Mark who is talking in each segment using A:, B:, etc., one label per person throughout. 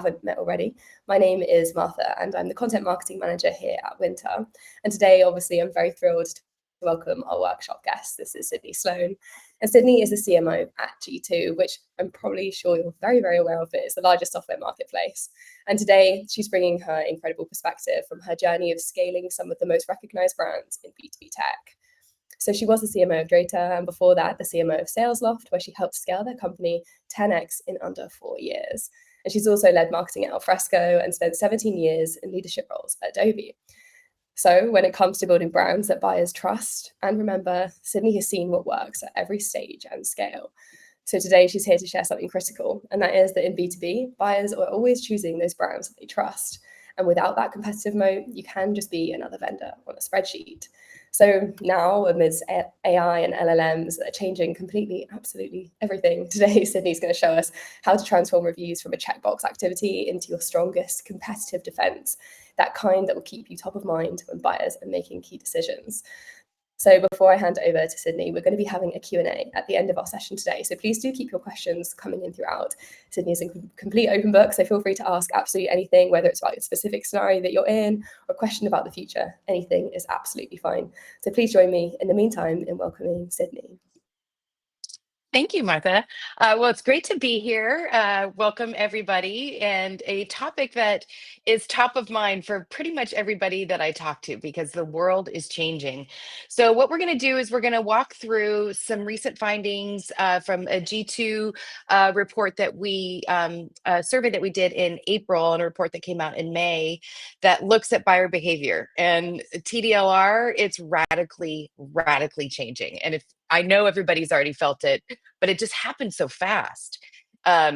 A: haven't met already, my name is Martha and I'm the content marketing manager here at Wynter. And today, obviously, I'm very thrilled to welcome our workshop guest. This is Sydney Sloan. And Sydney is the CMO at G2, which I'm probably sure you're very, very aware of. It is the largest software marketplace. And today she's bringing her incredible perspective from her journey of scaling some of the most recognized brands in B2B tech. So she was the CMO of Drata, and before that, the CMO of SalesLoft, where she helped scale their company 10x in under 4 years. And she's also led marketing at Alfresco and spent 17 years in leadership roles at Adobe. So when it comes to building brands that buyers trust, and remember, Sydney has seen what works at every stage and scale. So today she's here to share something critical, and that is that in B2B, buyers are always choosing those brands that they trust. And without that competitive moat, you can just be another vendor on a spreadsheet. So now, amidst AI and LLMs that are changing completely, absolutely everything, today Sydney's going to show us how to transform reviews from a checkbox activity into your strongest competitive defense, that kind that will keep you top of mind when buyers are making key decisions. So before I hand over to Sydney, we're going to be having a Q&A at the end of our session today. So please do keep your questions coming in throughout. Sydney is a complete open book, so feel free to ask absolutely anything, whether it's about a specific scenario that you're in or a question about the future. Anything is absolutely fine. So please join me in the meantime in welcoming Sydney.
B: Thank you, Martha. Well, it's great to be here. Welcome, everybody. And a topic that is top of mind for pretty much everybody that I talk to, because the world is changing. So what we're going to do is we're going to walk through some recent findings from a G2 report that we, a survey that we did in April, and a report that came out in May that looks at buyer behavior. And TDLR, it's radically changing. And if I know everybody's already felt it, but it just happened so fast.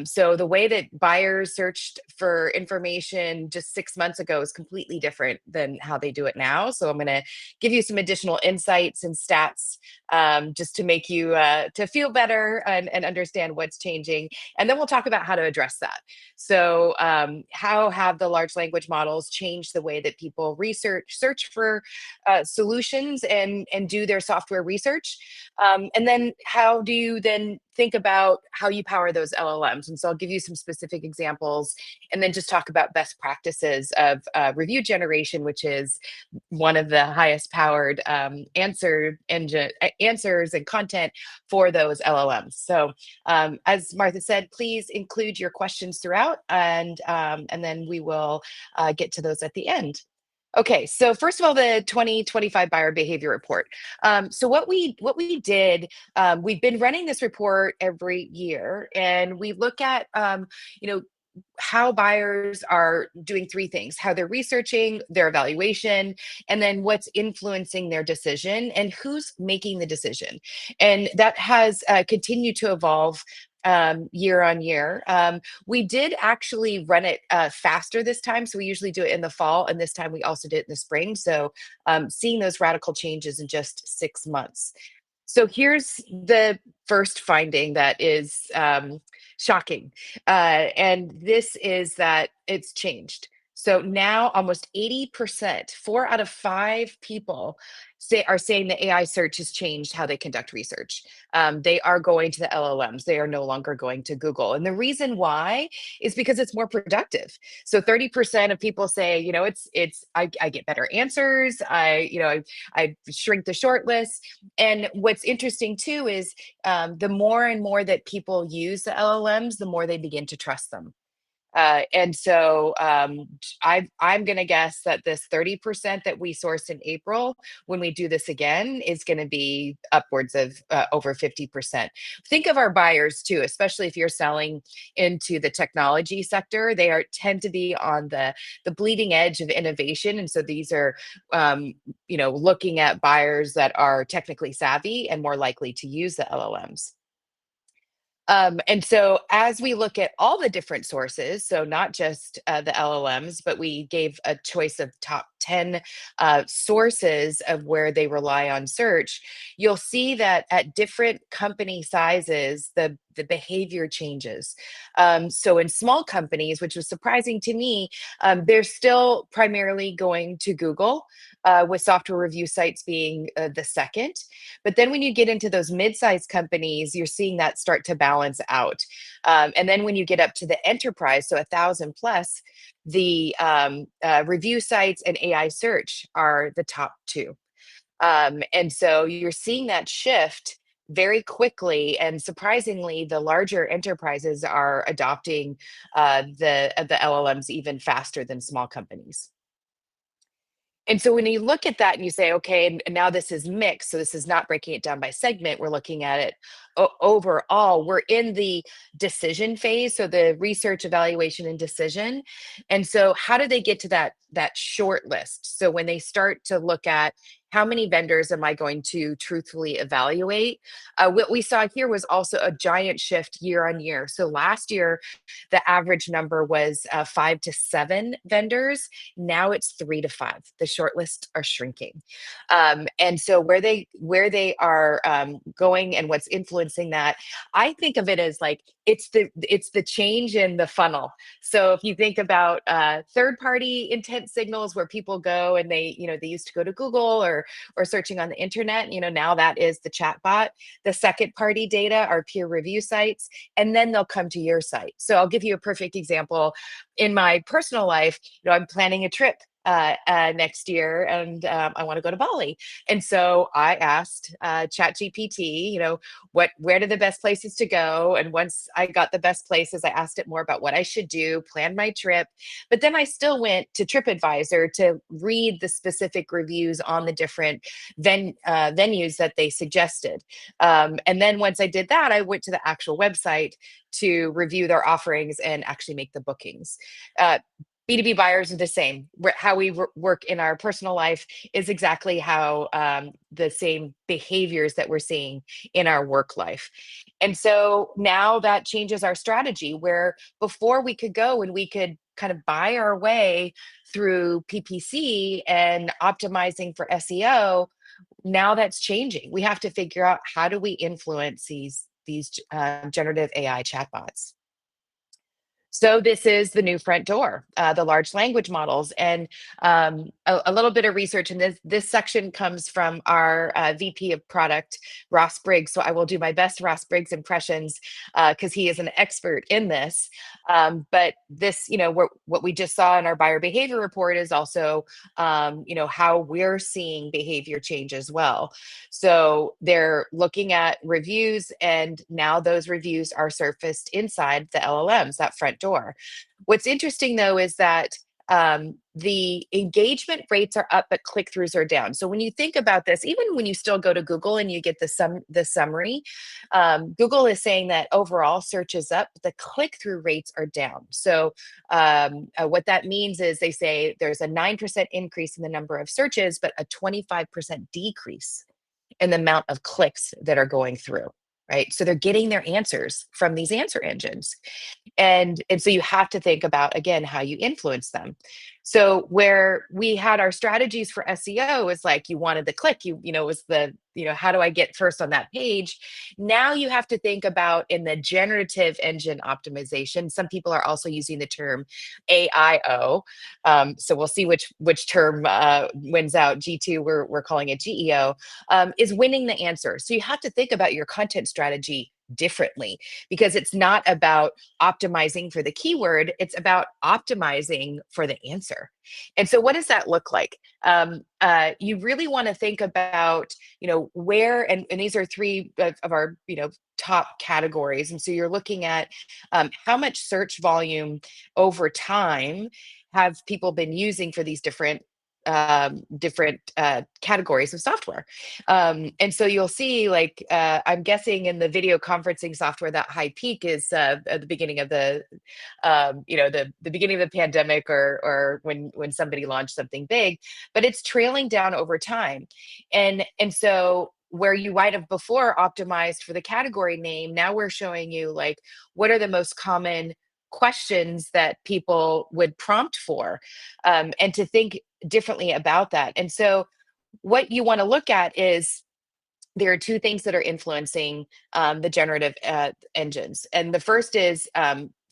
B: So the way that buyers searched for information just 6 months ago is completely different than how they do it now. So I'm going to give you some additional insights and stats just to make you to feel better and understand what's changing. And then we'll talk about how to address that. So how have the large language models changed the way that people search for solutions and do their software research? And then how do you then think about how you power those LLMs? And so I'll give you some specific examples and then just talk about best practices of review generation, which is one of the highest powered answers and content for those LLMs. So as Martha said, please include your questions throughout, and then we will get to those at the end. Okay, so first of all, the 2025 buyer behavior report. So what we did, we've been running this report every year, and we look at, how buyers are doing 3 things: how they're researching, their evaluation, and then what's influencing their decision and who's making the decision. And that has continued to evolve year on year. We did actually run it faster this time. So we usually do it in the fall, and this time we also did it in the spring. So seeing those radical changes in just 6 months. So here's the first finding that is shocking. And this is that it's changed. So now almost 80%, 4 out of 5 people are saying the AI search has changed how they conduct research. They are going to the LLMs. They are no longer going to Google. And the reason why is because it's more productive. So 30% of people say, I get better answers. I shrink the short list. And what's interesting too is the more and more that people use the LLMs, the more they begin to trust them. And so I'm going to guess that this 30% that we sourced in April, when we do this again, is going to be upwards of over 50%. Think of our buyers too, especially if you're selling into the technology sector. They tend to be on the bleeding edge of innovation. And so these are, looking at buyers that are technically savvy and more likely to use the LLMs. And so as we look at all the different sources, so not just the LLMs, but we gave a choice of top 10 sources of where they rely on search, you'll see that at different company sizes, the behavior changes. So in small companies, which was surprising to me, they're still primarily going to Google, with software review sites being the second. But then when you get into those mid-sized companies, you're seeing that start to balance out. And then when you get up to the enterprise, so 1,000 plus, the review sites and AI search are the top two. And so you're seeing that shift very quickly, and surprisingly, the larger enterprises are adopting the LLMs even faster than small companies. And so when you look at that and you say, okay, and now this is mixed, so this is not breaking it down by segment, we're looking at it overall, we're in the decision phase, so the research, evaluation, and decision. And so how do they get to that short list? So when they start to look at how many vendors am I going to truthfully evaluate? What we saw here was also a giant shift year on year. So last year, the average number was 5 to 7 vendors. Now it's 3 to 5. The shortlists are shrinking, and so where they are going and what's influencing that, I think of it as like it's the change in the funnel. So if you think about third party intent signals where people go and they used to go to Google or searching on the internet, now that is the chatbot. The second party data are peer review sites, and then they'll come to your site. So I'll give you a perfect example. In my personal life, I'm planning a trip next year, and I want to go to Bali. And so I asked ChatGPT, where are the best places to go? And once I got the best places, I asked it more about what I should do, plan my trip. But then I still went to TripAdvisor to read the specific reviews on the different venues that they suggested. And then once I did that, I went to the actual website to review their offerings and actually make the bookings. B2B buyers are the same. How we work in our personal life is exactly how the same behaviors that we're seeing in our work life. And so now that changes our strategy, where before we could go and we could kind of buy our way through PPC and optimizing for SEO. Now that's changing. We have to figure out, how do we influence these generative AI chatbots? So this is the new front door, the large language models, and a little bit of research. And this section comes from our VP of product, Ross Briggs. So I will do my best Ross Briggs impressions because he is an expert in this. But this, what we just saw in our buyer behavior report is also, how we're seeing behavior change as well. So they're looking at reviews, and now those reviews are surfaced inside the LLMs, that front door. What's interesting though is that the engagement rates are up, but click-throughs are down. So when you think about this, even when you still go to Google and you get the summary, Google is saying that overall search is up, but the click-through rates are down. So what that means is they say there's a 9% increase in the number of searches, but a 25% decrease in the amount of clicks that are going through, right? So they're getting their answers from these answer engines. And so you have to think about, again, how you influence them. So where we had our strategies for SEO is like, you wanted the click, was the, how do I get first on that page? Now you have to think about, in the generative engine optimization, some people are also using the term AIO. So we'll see which term wins out. G2, we're calling it GEO, is winning the answer. So you have to think about your content strategy differently, because it's not about optimizing for the keyword, it's about optimizing for the answer. And so what does that look like? You really want to think about, where, and these are three of our, top categories. And so you're looking at how much search volume over time have people been using for these different categories of software. And so you'll see, like, I'm guessing in the video conferencing software, that high peak is at the beginning of the beginning of the pandemic, or when somebody launched something big, but it's trailing down over time. And so where you might have before optimized for the category name, now we're showing you, like, what are the most common questions that people would prompt for, and to think differently about that. And so what you want to look at is, there are two things that are influencing the generative engines. And the first is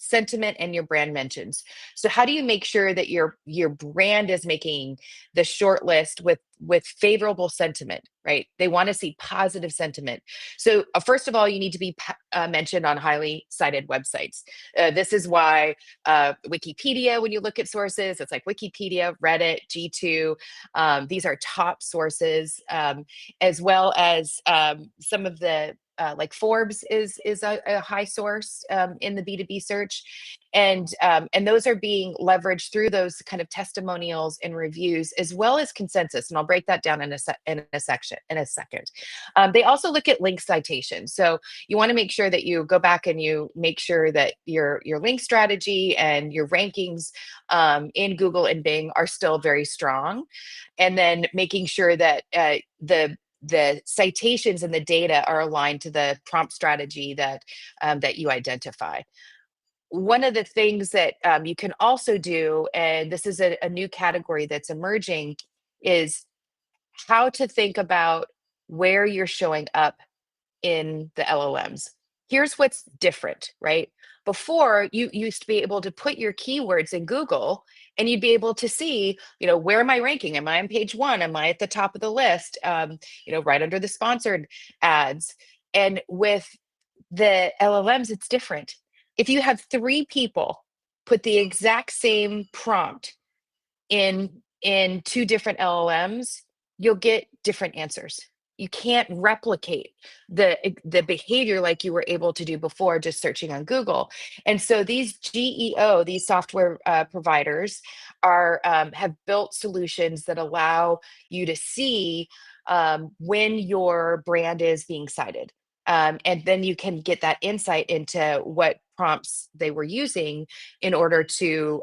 B: sentiment and your brand mentions. So how do you make sure that your brand is making the short list with favorable sentiment, right? They want to see positive sentiment. So first of all, you need to be mentioned on highly cited websites. This is why Wikipedia, when you look at sources, it's like Wikipedia, Reddit, G2. These are top sources, as well as some of the like Forbes is a high source in the B2B search, and those are being leveraged through those kind of testimonials and reviews, as well as consensus. And I'll break that down in a second. They also look at link citations. So you want to make sure that you go back and you make sure that your link strategy and your rankings in Google and Bing are still very strong, and then making sure that the citations and the data are aligned to the prompt strategy that that you identify. One of the things that you can also do, and this is a new category that's emerging, is how to think about where you're showing up in the LLMs. Here's what's different, right? Before, you used to be able to put your keywords in Google and you'd be able to see, where am I ranking? Am I on page 1? Am I at the top of the list? Right under the sponsored ads. And with the LLMs, it's different. If you have 3 people put the exact same prompt in 2 different LLMs, you'll get different answers. You can't replicate the behavior like you were able to do before just searching on Google. And so these GEO, these software providers, have built solutions that allow you to see when your brand is being cited. And then you can get that insight into what prompts they were using in order to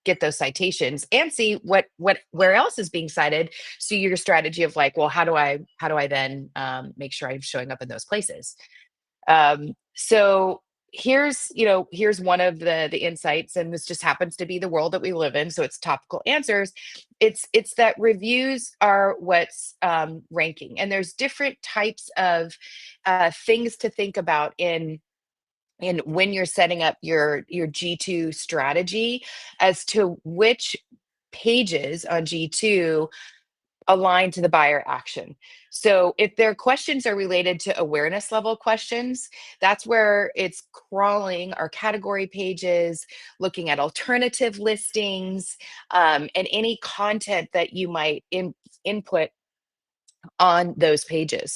B: get those citations and see where else is being cited. So your strategy of like, well, how do I then make sure I'm showing up in those places? So here's one of the insights, and this just happens to be the world that we live in, so it's topical answers. It's that reviews are what's ranking, and there's different types of things to think about in when you're setting up your G2 strategy as to which pages on G2 align to the buyer action. So if their questions are related to awareness level questions, that's where it's crawling our category pages, looking at alternative listings, and any content that you might input on those pages.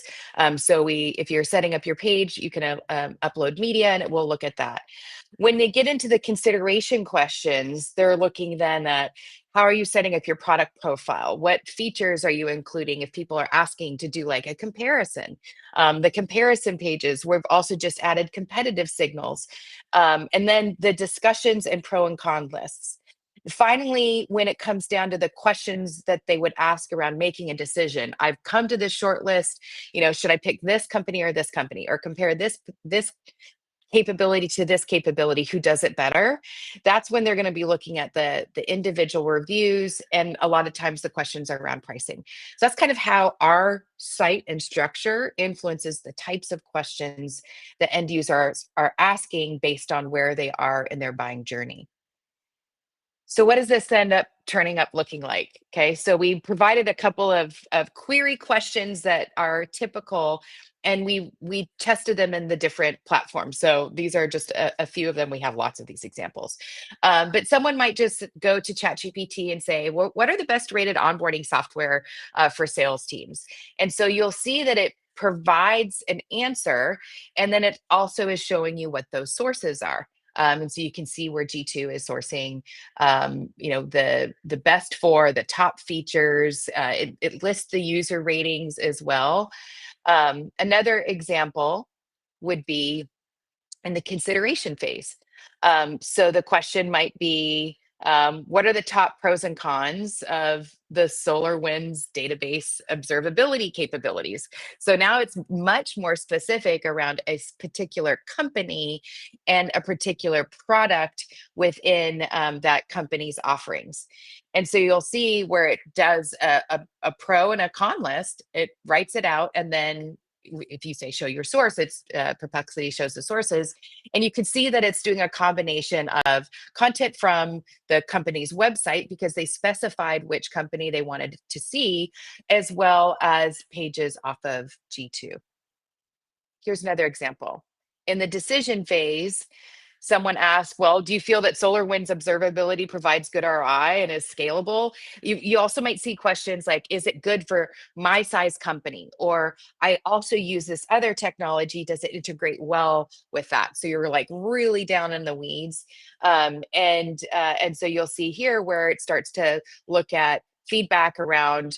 B: So if you're setting up your page, you can upload media and it will look at that. When they get into the consideration questions, they're looking then at how are you setting up your product profile? What features are you including if people are asking to do like a comparison? The comparison pages, we've also just added competitive signals. And then the discussions and pro and con lists. Finally, when it comes down to the questions that they would ask around making a decision, I've come to this short list, should I pick this company or compare this capability to this capability, who does it better? That's when they're going to be looking at the individual reviews, and a lot of times the questions are around pricing. So that's kind of how our site and structure influences the types of questions that end users are asking based on where they are in their buying journey. So what does this end up turning up looking like? Okay, so we provided a couple of query questions that are typical, and we tested them in the different platforms. So these are just a few of them. We have lots of these examples. But someone might just go to ChatGPT and say, well, what are the best rated onboarding software for sales teams? And so you'll see that it provides an answer, and then it also is showing you what those sources are. And so you can see where G2 is sourcing, the best for the top features. It lists the user ratings as well. Another example would be in the consideration phase. So the question might be, what are the top pros and cons of the SolarWinds database observability capabilities? So now it's much more specific around a particular company and a particular product within that company's offerings. And so you'll see where it does a pro and a con list, it writes it out, and then if you say show your source, it's Perplexity shows the sources. And you can see that it's doing a combination of content from the company's website, because they specified which company they wanted to see, as well as pages off of G2. Here's another example. In the decision phase, someone asked, well, do you feel that SolarWinds observability provides good ROI and is scalable? You also might see questions like, is it good for my size company? Or I also use this other technology. Does it integrate well with that? So you're like really down in the weeds. And so you'll see here where it starts to look at feedback around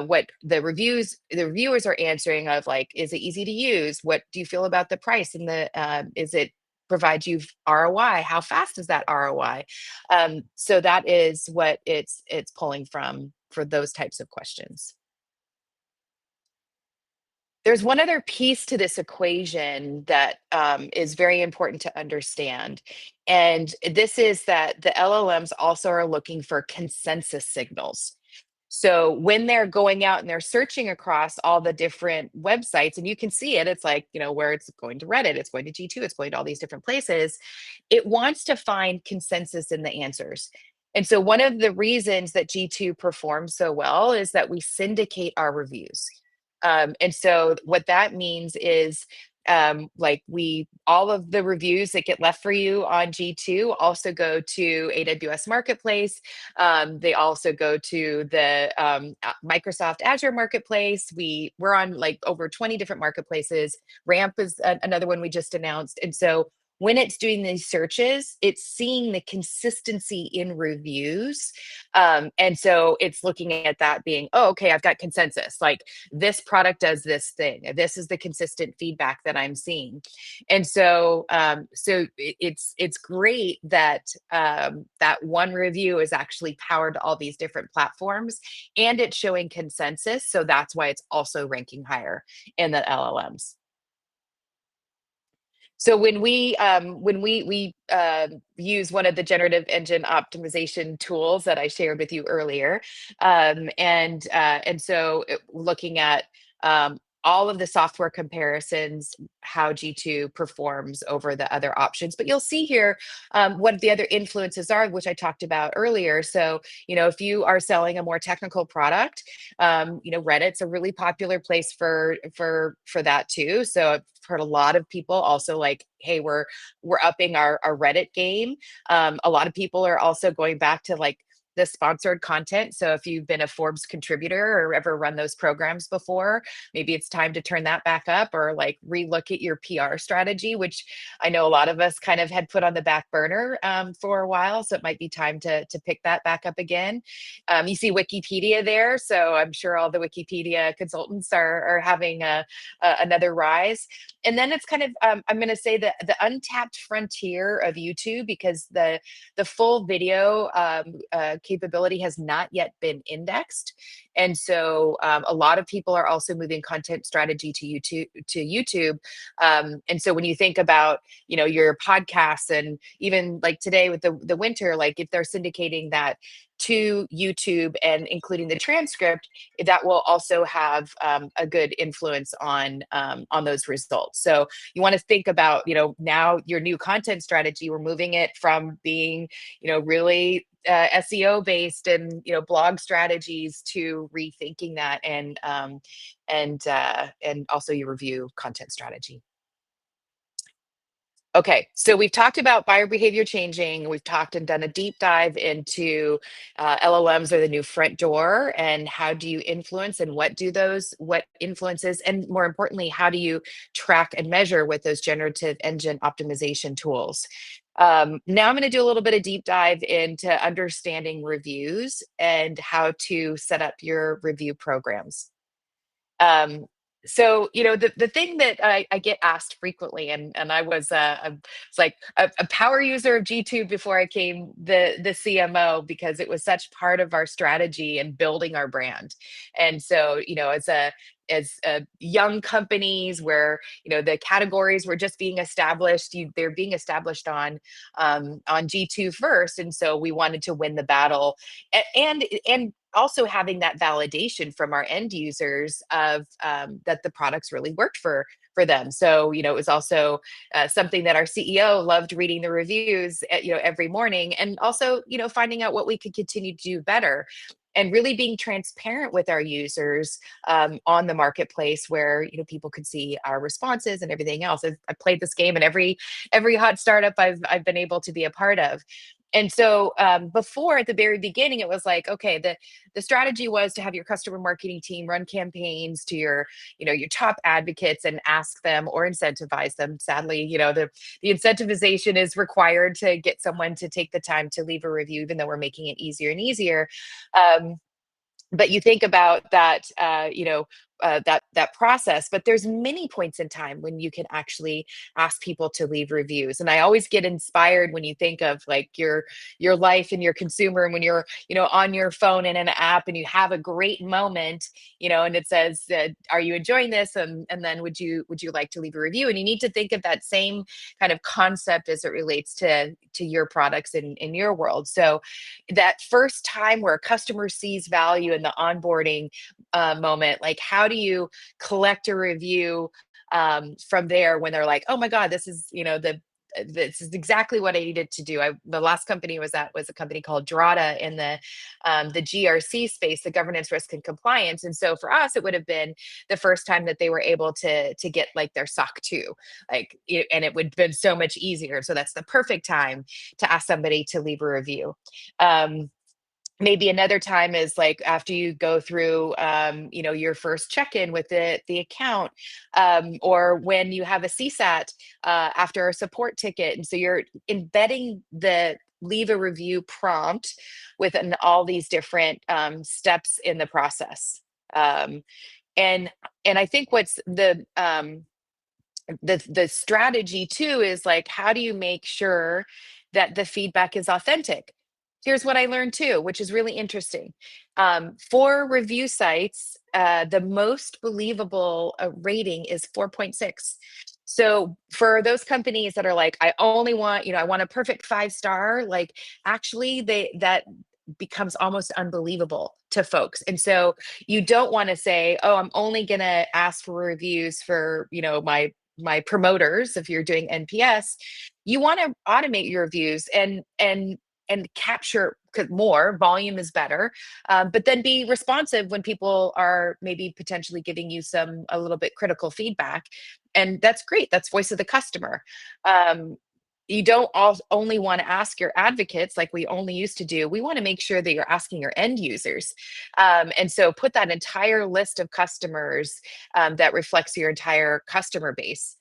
B: what the reviewers are answering of, like, is it easy to use? What do you feel about the price? And is it provide you ROI? How fast is that ROI? So that is what it's pulling from for those types of questions. There's one other piece to this equation that is very important to understand. And this is that the LLMs also are looking for consensus signals. So when they're going out and they're searching across all the different websites, and you can see it, it's like, where it's going to Reddit, it's going to G2, it's going to all these different places, it wants to find consensus in the answers. And so one of the reasons that G2 performs so well is that we syndicate our reviews. And so what that means is like all of the reviews that get left for you on G2 also go to AWS Marketplace. They also go to the Microsoft Azure Marketplace. We're on like over 20 different marketplaces. Ramp is another one we just announced. And so when it's doing these searches, it's seeing the consistency in reviews. And so it's looking at that being, oh, okay, I've got consensus. Like this product does this thing. This is the consistent feedback that I'm seeing. And so it's great that that one review is actually powered to all these different platforms, and it's showing consensus. So that's why it's also ranking higher in the LLMs. So when we use one of the generative engine optimization tools that I shared with you earlier, and so looking at all of the software comparisons, how G2 performs over the other options. But you'll see here what the other influences are, which I talked about earlier. So, if you are selling a more technical product, Reddit's a really popular place for that too. So I've heard a lot of people also like, hey, we're upping our Reddit game. A lot of people are also going back to like the sponsored content. So if you've been a Forbes contributor or ever run those programs before, maybe it's time to turn that back up, or like relook at your PR strategy, which I know a lot of us kind of had put on the back burner for a while. So it might be time to pick that back up again. You see Wikipedia there. So I'm sure all the Wikipedia consultants are having another rise. And then it's kind of, I'm going to say the untapped frontier of YouTube, because the full video capability has not yet been indexed. And so a lot of people are also moving content strategy to YouTube. And so when you think about, your podcasts, and even like today with the Wynter, like if they're syndicating that to YouTube and including the transcript, that will also have a good influence on those results. So you want to think about, now your new content strategy, we're moving it from being, really SEO based and blog strategies to rethinking that, and also your review content strategy. Okay, so we've talked about buyer behavior changing. We've talked and done a deep dive into LLMs are the new front door, and how do you influence, and what influences, and more importantly, how do you track and measure with those generative engine optimization tools. Now I'm going to do a little bit of deep dive into understanding reviews and how to set up your review programs. So, the thing that I get asked frequently, and I was like a power user of G2 before I came the CMO, because it was such part of our strategy and building our brand. And so, as young companies where the categories were just being established, they're being established on G2 first, and so we wanted to win the battle, and also having that validation from our end users of that the products really worked for them. So, it was also something that our CEO loved reading the reviews, every morning, and also, finding out what we could continue to do better. And really being transparent with our users on the marketplace, where people could see our responses and everything else. I've played this game in every hot startup I've been able to be a part of. And so before, at the very beginning, it was like, okay, the strategy was to have your customer marketing team run campaigns to your top advocates and ask them or incentivize them. Sadly, the incentivization is required to get someone to take the time to leave a review, even though we're making it easier and easier. But you think about that, that process. But there's many points in time when you can actually ask people to leave reviews. And I always get inspired when you think of like your life and your consumer, and when you're on your phone in an app and you have a great moment, and it says, "Are you enjoying this?" And then would you like to leave a review? And you need to think of that same kind of concept as it relates to your products in your world. So that first time where a customer sees value in the onboarding moment, like how do you collect a review from there when they're like, oh my God, this is, this is exactly what I needed to do. The last company was a company called Drata in the GRC space, the governance, risk, and compliance. And so for us, it would have been the first time that they were able to get like their SOC 2, and it would have been so much easier. So that's the perfect time to ask somebody to leave a review. Maybe another time is like after you go through your first check-in with the account, or when you have a CSAT after a support ticket. And so you're embedding the leave a review prompt within all these different steps in the process. And I think what's the strategy too is like, how do you make sure that the feedback is authentic? Here's what I learned too, which is really interesting. For review sites, the most believable rating is 4.6. So for those companies that are like, I only want, I want a perfect 5-star, like actually that becomes almost unbelievable to folks. And so you don't want to say, oh, I'm only going to ask for reviews for, my promoters. If you're doing NPS, you want to automate your reviews and capture, because more volume is better, but then be responsive when people are maybe potentially giving you a little bit critical feedback. And that's great. That's voice of the customer. You don't only want to ask your advocates like we only used to do. We want to make sure that you're asking your end users. And so put that entire list of customers that reflects your entire customer base.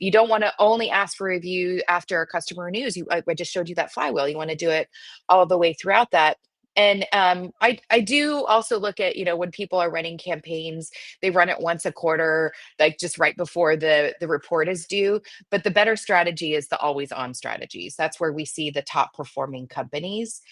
B: You don't want to only ask for review after a customer renews. I just showed you that flywheel. You want to do it all the way throughout that. And I do also look at, when people are running campaigns, they run it once a quarter, like just right before the report is due. But the better strategy is the always on strategies. That's where we see the top performing companies.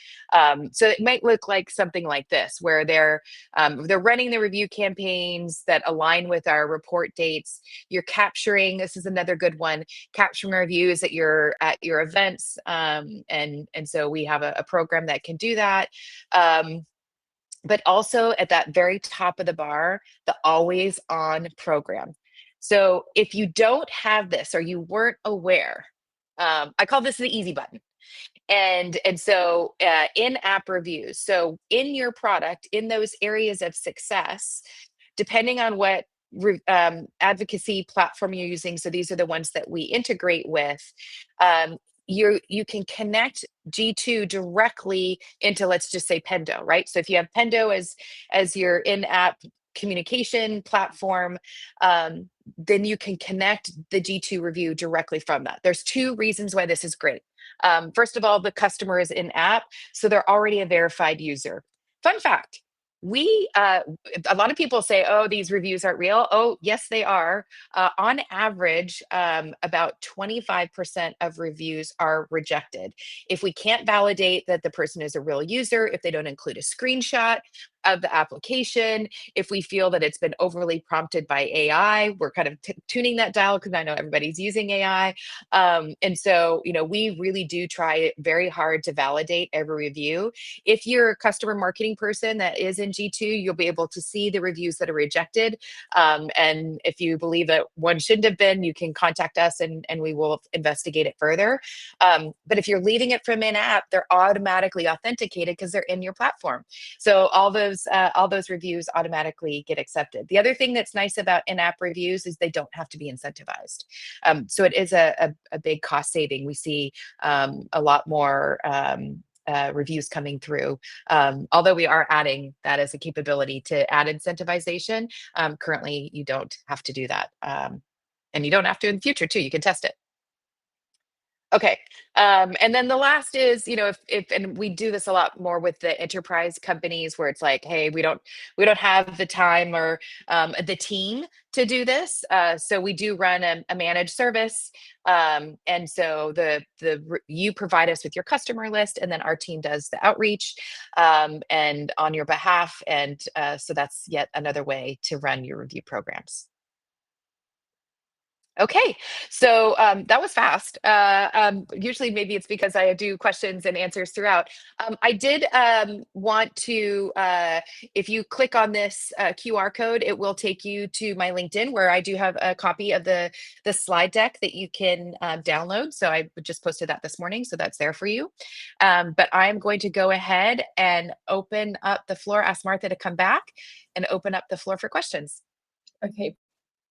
B: So it might look like something like this, where they're running the review campaigns that align with our report dates. You're capturing, this is another good one, capturing reviews at your events. And so we have a program that can do that. But also at that very top of the bar, the always on program. So if you don't have this or you weren't aware, I call this the easy button. And so in-app reviews. So in your product, in those areas of success, depending on what advocacy platform you're using, so these are the ones that we integrate with, you can connect G2 directly into, let's just say, Pendo, right? So if you have Pendo as your in-app communication platform, then you can connect the G2 review directly from that. There's 2 reasons why this is great. First of all, the customer is in-app, so they're already a verified user. Fun fact, a lot of people say, oh, these reviews aren't real. Oh, yes, they are. On average, about 25% of reviews are rejected. If we can't validate that the person is a real user, if they don't include a screenshot, of the application. If we feel that it's been overly prompted by AI, we're kind of tuning that dial, because I know everybody's using AI. And so, we really do try very hard to validate every review. If you're a customer marketing person that is in G2, you'll be able to see the reviews that are rejected. And if you believe that one shouldn't have been, you can contact us and we will investigate it further. But if you're leaving it from in-app, they're automatically authenticated because they're in your platform. So all those reviews automatically get accepted. The other thing that's nice about in-app reviews is they don't have to be incentivized. So it is a big cost saving. We see a lot more reviews coming through. Although we are adding that as a capability to add incentivization, currently you don't have to do that. And you don't have to in the future too, you can test it. Okay. And then the last is, if and we do this a lot more with the enterprise companies where it's like, hey, we don't have the time or the team to do this. So we do run a managed service. And so you provide us with your customer list, and then our team does the outreach and on your behalf. And so that's yet another way to run your review programs. Okay, so that was fast. Usually, maybe it's because I do questions and answers throughout. I did want to, if you click on this QR code, it will take you to my LinkedIn, where I do have a copy of the slide deck that you can download. So I just posted that this morning, so that's there for you. But I'm going to go ahead and open up the floor, ask Martha to come back and open up the floor for questions.
A: Okay,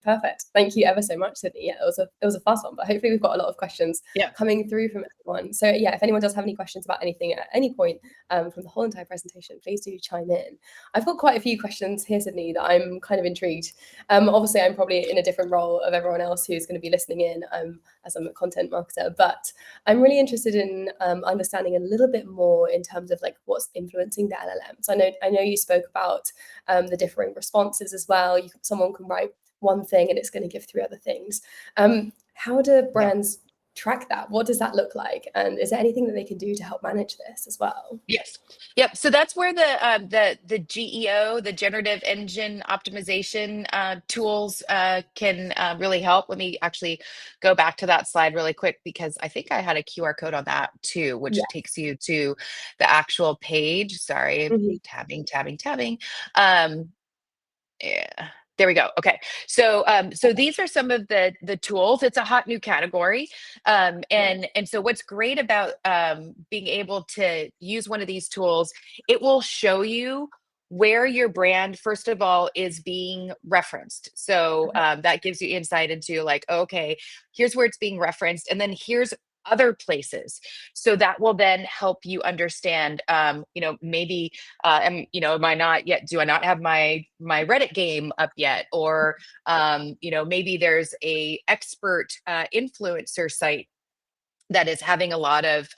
A: perfect. Thank you ever so much, Sydney. Yeah, it was a fast one, but hopefully we've got a lot of questions coming through from everyone. So yeah, if anyone does have any questions about anything at any point from the whole entire presentation, please do chime in. I've got quite a few questions here, Sydney, that I'm kind of intrigued. Obviously, I'm probably in a different role of everyone else who's going to be listening in as I'm a content marketer, but I'm really interested in understanding a little bit more in terms of like what's influencing the LLMs. I know you spoke about the differing responses as well. Someone can write one thing and it's going to give three other things. How do brands track that? What does that look like? And is there anything that they can do to help manage this as well?
B: Yes. Yep. So that's where the GEO, the generative engine optimization tools can really help. Let me actually go back to that slide really quick, because I think I had a QR code on that too, which takes you to the actual page. Sorry, tabbing. Yeah. There we go. Okay. So these are some of the tools. It's a hot new category. And so what's great about being able to use one of these tools, it will show you where your brand, first of all, is being referenced. So that gives you insight into like, okay, here's where it's being referenced. And then here's other places. So that will then help you understand, maybe, am I not yet, do I not have my Reddit game up yet? Or, maybe there's a expert influencer site that is having a lot of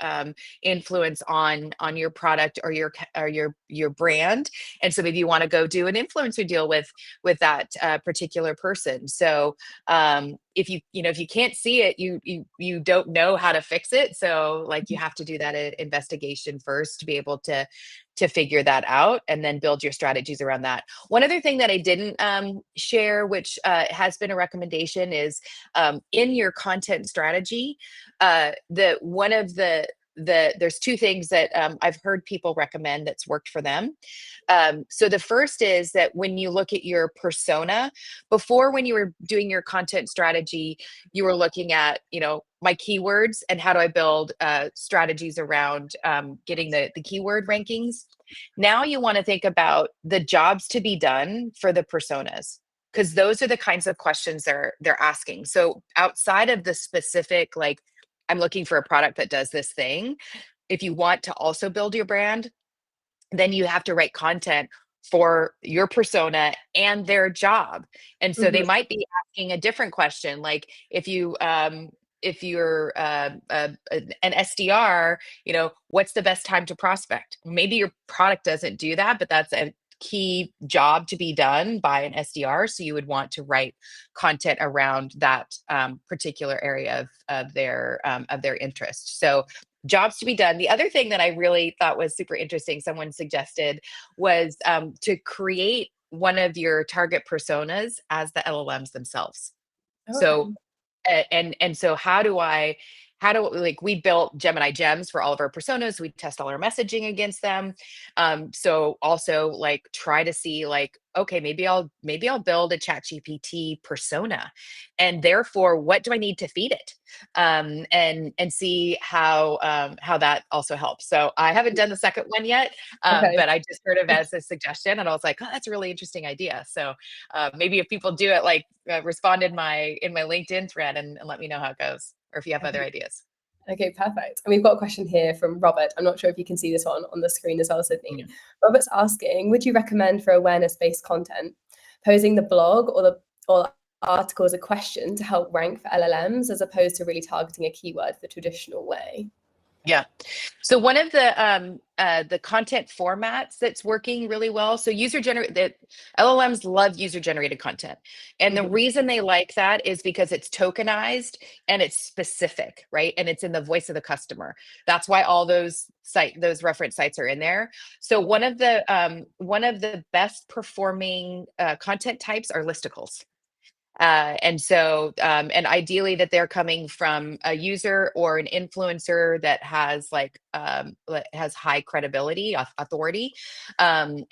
B: influence on your product or your brand, and so maybe you want to go do an influencer deal with that particular person. So if you can't see it, you don't know how to fix it. So like you have to do that investigation first to be able to figure that out, and then build your strategies around that. One other thing that I didn't share, which has been a recommendation, is in your content strategy, there's two things that I've heard people recommend that's worked for them. So the first is that when you look at your persona, before, when you were doing your content strategy, you were looking at, my keywords and how do I build strategies around getting the keyword rankings. Now you want to think about the jobs to be done for the personas, because those are the kinds of questions they're asking. So outside of the specific, like, I'm looking for a product that does this thing, if you want to also build your brand, then you have to write content for your persona and their job. And so they might be asking a different question, like if you're an SDR, what's the best time to prospect? Maybe your product doesn't do that, but that's a key job to be done by an SDR. So you would want to write content around that particular area of their interest. So jobs to be done. The other thing that I really thought was super interesting, someone suggested, was to create one of your target personas as the LLMs themselves.
A: Oh,
B: So
A: okay.
B: and so like, we built Gemini gems for all of our personas. We test all our messaging against them. So also, like, try to see, like, okay, maybe I'll build a chat GPT persona, and therefore what do I need to feed it, and see how that also helps. So I haven't done the second one yet,
A: Okay.
B: but I just heard of it as a suggestion, and I was like, oh, that's a really interesting idea. So maybe if people do it, like, respond in my LinkedIn thread, and let me know how it goes, or if you have other ideas.
A: Okay, perfect. And we've got a question here from Robert. I'm not sure if you can see this one on the screen as well, Sydney.
B: Yeah.
A: Robert's asking, would you recommend for awareness-based content, posing the blog or article as a question to help rank for LLMs as opposed to really targeting a keyword the traditional way?
B: Yeah. So one of the content formats that's working really well. So user generated LLMs love user generated content. And the
A: Mhm.
B: reason they like that is because it's tokenized and it's specific, right? And it's in the voice of the customer. That's why all those reference sites are in there. So one of the best performing content types are listicles. And ideally that they're coming from a user or an influencer that has, like, has high credibility, authority. We're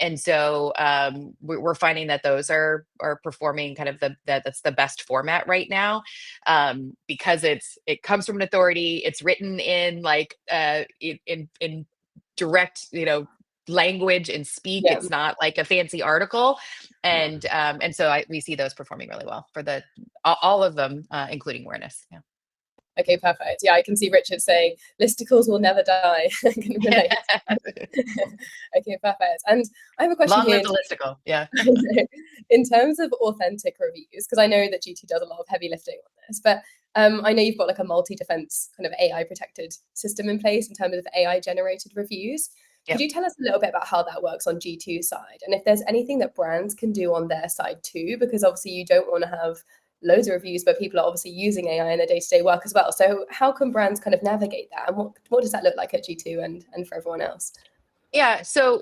B: finding that those are performing kind of that's the best format right now, because it comes from an authority. It's written in, like, in direct, language and speak.
A: Yeah.
B: It's not like a fancy article. And we see those performing really well for all of them, including awareness. Yeah.
A: Okay, perfect. Yeah, I can see Richard saying listicles will never die. I can relate. Okay, perfect. And I have a question
B: Long
A: here
B: live the listicle. Yeah.
A: in terms of authentic reviews, because I know that GT does a lot of heavy lifting on this, but I know you've got like a multi-defense kind of AI protected system in place in terms of AI generated reviews. Could
B: Yep.
A: you tell us a little bit about how that works on G2 side? And if there's anything that brands can do on their side too, because obviously you don't want to have loads of reviews, but people are obviously using AI in their day-to-day work as well. So how can brands kind of navigate that? And what does that look like at G2 and for everyone else?
B: Yeah. So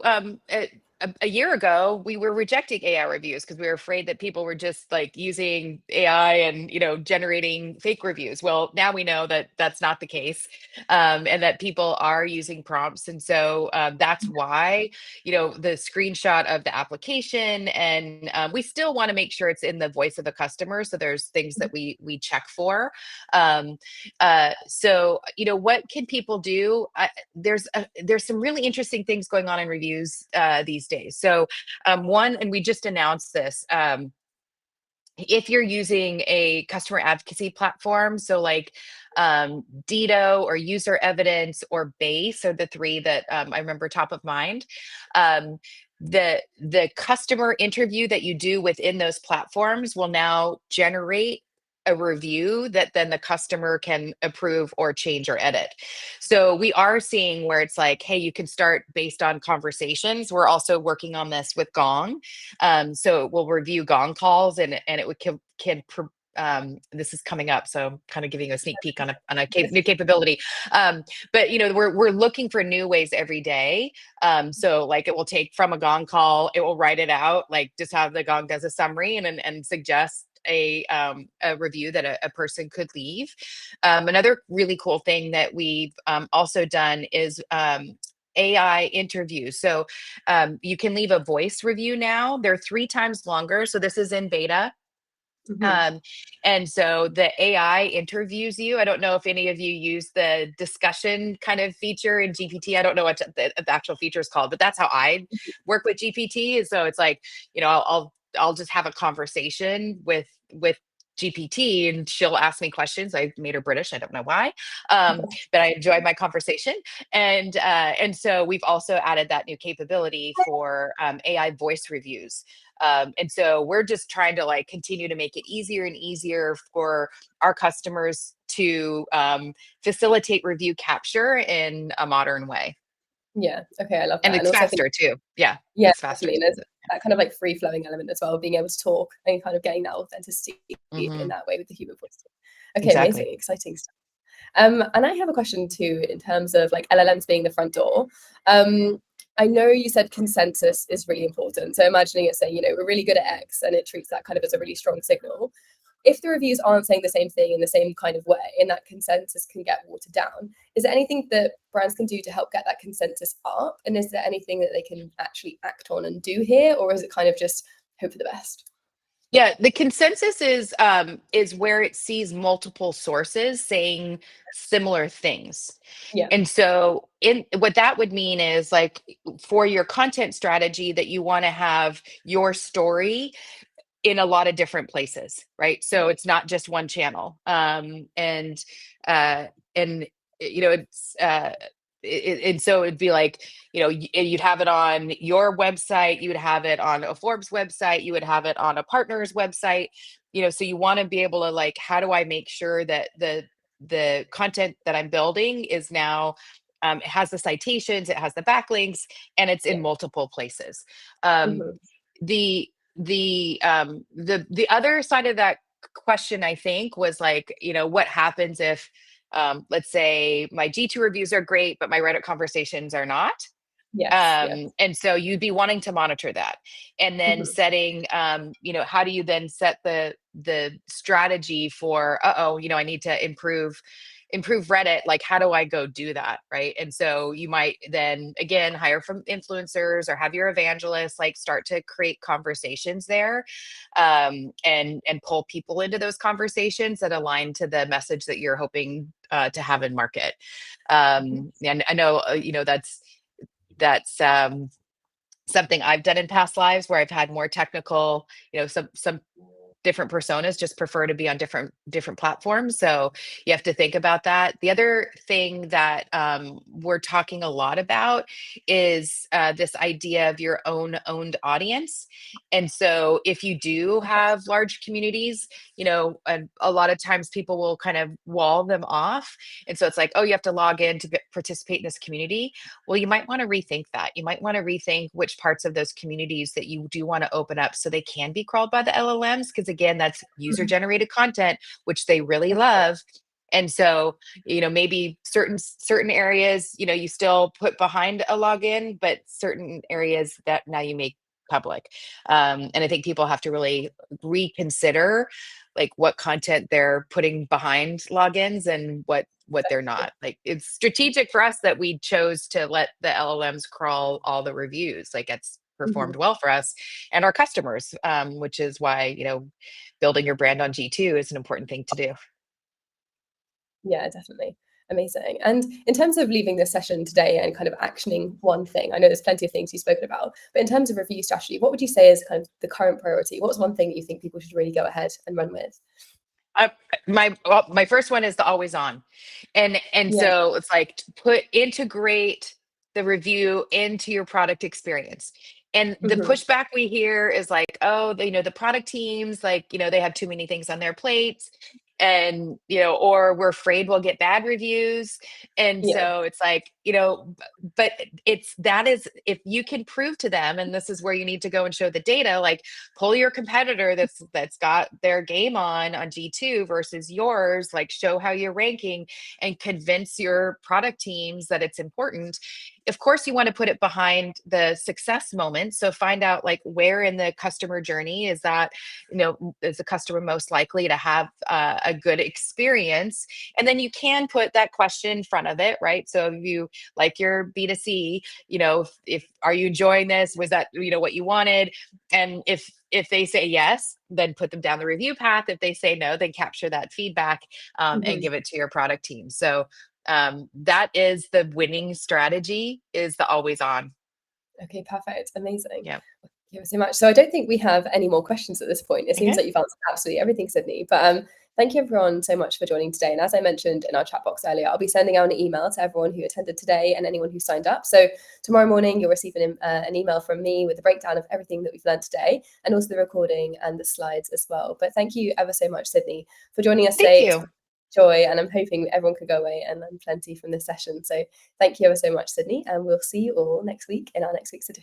B: a year ago, we were rejecting AI reviews because we were afraid that people were just, like, using AI and, generating fake reviews. Well, now we know that that's not the case, and that people are using prompts. And so that's why, the screenshot of the application, and we still want to make sure it's in the voice of the customer. So there's things that we check for. Um, what can people do? There's some really interesting things going on in reviews these days. So one, and we just announced this. If you're using a customer advocacy platform, so like Dido or User Evidence or Base are the three that I remember top of mind. The customer interview that you do within those platforms will now generate a review that then the customer can approve or change or edit. So we are seeing where it's like, hey, you can start based on conversations. We're also working on this with Gong. So we'll review Gong calls, and it would this is coming up, so I'm kind of giving you a sneak peek on a new capability. But we're looking for new ways every day. So, like, it will take from a Gong call, it will write it out, like just how the Gong does a summary, and suggest a review that a person could leave. Another really cool thing that we've also done is AI interviews. So you can leave a voice review now. They're 3 times longer. So this is in beta.
A: Mhm.
B: Um, and so the AI interviews you. I don't know if any of you use the discussion kind of feature in GPT. I don't know what the actual feature is called, but that's how I work with GPT. So it's like, I'll just have a conversation with GPT, and she'll ask me questions. I made her British. I don't know why, but I enjoyed my conversation. And so we've also added that new capability for AI voice reviews. And so we're just trying to, like, continue to make it easier and easier for our customers to facilitate review capture in a modern way.
A: Yeah. Okay, I love
B: And
A: that. And
B: it's
A: also I think,
B: faster too. Yeah,
A: yeah,
B: it's faster
A: definitely. And
B: too.
A: there's that kind of like free flowing element as well, being able to talk and kind of getting that authenticity in
B: Hmm.
A: that way with the human voice. Okay,
B: Exactly.
A: amazing, exciting stuff. And I have a question too, in terms of like LLMs being the front door. I know you said consensus is really important. So imagining it saying, we're really good at X, and it treats that kind of as a really strong signal. If the reviews aren't saying the same thing in the same kind of way, and that consensus can get watered down, is there anything that brands can do to help get that consensus up? And is there anything that they can actually act on and do here? Or is it kind of just hope for the best?
B: Yeah, the consensus is where it sees multiple sources saying similar things.
A: Yeah.
B: And so in what that would mean is like for your content strategy that you want to have your story in a lot of different places, right? So
A: Okay.
B: it's not just one channel. Uh and it's and so it'd be like, you'd have it on your website, you would have it on a Forbes website, you would have it on a partner's website, so you want to be able to like, how do I make sure that the content that I'm building is now it has the citations, it has the backlinks, and it's
A: Yeah.
B: in multiple places. Um,
A: Hmm.
B: the other side of that question, I think, was like, what happens if let's say my G2 reviews are great but my Reddit conversations are not.
A: Yes. Yes.
B: And so you'd be wanting to monitor that, and then
A: Hmm.
B: setting, how do you then set the strategy for, I need to improve Reddit, like how do I go do that, right? And so you might then again hire from influencers or have your evangelists like start to create conversations there, and pull people into those conversations that align to the message that you're hoping to have in market. And I know, that's something I've done in past lives where I've had more technical, some different personas just prefer to be on different platforms. So you have to think about that. The other thing that we're talking a lot about is this idea of your own owned audience. And so if you do have large communities, a lot of times people will kind of wall them off. And so it's like, oh, you have to log in to participate in this community. Well, you might want to rethink that. You might want to rethink which parts of those communities that you do want to open up so they can be crawled by the LLMs. Because again, that's user generated content, which they really love. And so, maybe certain areas, you still put behind a login, but certain areas that now you make public. And I think people have to really reconsider like what content they're putting behind logins and what they're not. Like it's strategic for us that we chose to let the LLMs crawl all the reviews. Like it's
A: Hmm.
B: performed well for us and our customers, which is why, building your brand on G2 is an important thing to do.
A: Yeah, definitely. Amazing. And in terms of leaving this session today and kind of actioning one thing, I know there's plenty of things you've spoken about, but in terms of review strategy, what would you say is kind of the current priority? What's one thing that you think people should really go ahead and run with?
B: Uh, my first one is the always on, and
A: Yeah.
B: so it's like integrate the review into your product experience. And the
A: Hmm.
B: pushback we hear is like, oh, the product teams, like, they have too many things on their plates, and or we're afraid we'll get bad reviews. And
A: Yeah.
B: so it's like, but that is, if you can prove to them, and this is where you need to go and show the data, like pull your competitor that's got their game on G2 versus yours, like show how you're ranking and convince your product teams that it's important. Of course, you want to put it behind the success moment. So find out like where in the customer journey is that, is the customer most likely to have a good experience. And then you can put that question in front of it, right? So if you like your B2C, if are you enjoying this? Was that, what you wanted? And if they say yes, then put them down the review path. If they say no, then capture that feedback, and
A: Hmm.
B: give it to your product team. So that is the winning strategy, is the always on.
A: Okay, perfect. Amazing.
B: Yeah.
A: Thank you so much. So I don't think we have any more questions at this point. It seems
B: Okay.
A: like you've answered absolutely everything, Sydney. But thank you everyone so much for joining today. And as I mentioned in our chat box earlier, I'll be sending out an email to everyone who attended today and anyone who signed up. So tomorrow morning, you'll receive an email from me with a breakdown of everything that we've learned today, and also the recording and the slides as well. But thank you ever so much, Sydney, for joining us
B: Thank
A: today. It's
B: you.
A: been a joy, and I'm hoping everyone can go away and learn plenty from this session. So thank you ever so much, Sydney, and we'll see you all next week in our next week's edition.